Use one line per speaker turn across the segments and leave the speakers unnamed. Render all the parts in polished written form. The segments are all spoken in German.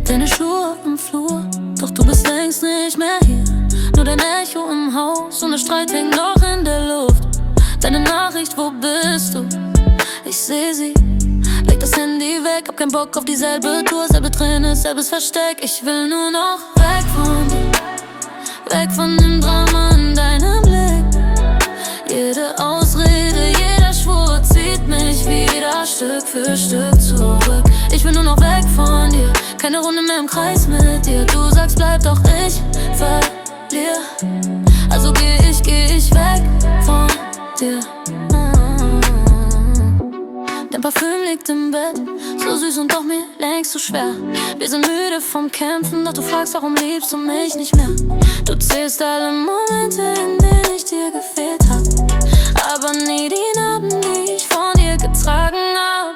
Deine Schuhe im Flur, doch du bist längst nicht mehr hier. Nur dein Echo im Haus und der Streit hängt noch in der Luft. Deine Nachricht, wo bist du? Ich seh sie, leg das Handy weg, hab keinen Bock auf dieselbe Tour. Selbe Träne, selbes Versteck, ich will nur noch weg von dir. Weg von dem Drama in deinem Blick. Jede Ausrede, jeder Schwur zieht mich wieder Stück für Stück zurück. Ich will nur noch weg von dir, keine Runde mehr im Kreis mit dir. Du sagst bleib, doch ich verliere. Also geh ich weg von dir. Dein Parfüm liegt im Bett, so süß und doch mir längst zu schwer. Wir sind müde vom Kämpfen, doch du fragst, warum liebst du mich nicht mehr? Du zählst alle Momente, in denen ich dir gefehlt hab, aber nie die Narben, die ich von dir getragen hab.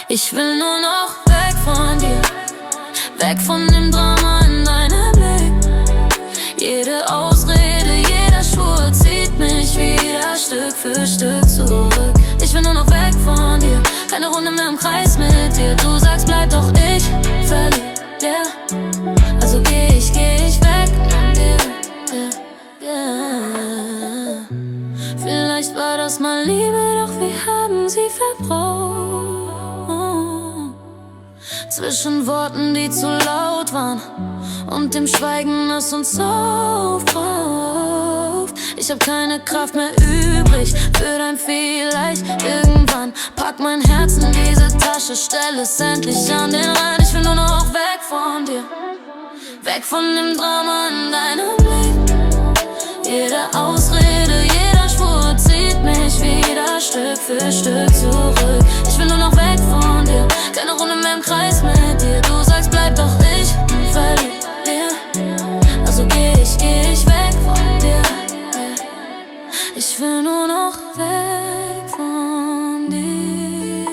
Ich will nur noch weg von dir, weg von dem Drama in deinem Blick. Jede Ausrede, jeder Schwur zieht mich wieder Stück für Stück zurück. Ich will nur noch weg von dir, keine Runde mehr im Kreis mit dir. Du sagst bleib, doch ich verliere. Also geh ich weg von dir. Vielleicht war das mal Liebe, doch wir haben sie verbraucht. Zwischen Worten, die zu laut waren, und dem Schweigen, das uns aufrauft. Ich hab keine Kraft mehr übrig für dein Vielleicht. Irgendwann pack mein Herz in diese Tasche, stell es endlich an den Rand. Ich will nur noch weg von dir, weg von dem Drama in deinem Blick. Jede Ausrede, jeder Schwur zieht mich wieder Stück für Stück zurück. Ich will nur noch weg von dir, keine Runde mehr im Kreis mit dir. Du sagst bleib, doch ich verliere. Also geh ich weg von dir. Ich will nur noch weg von dir.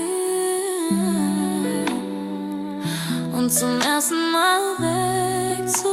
Und zum ersten Mal weg zu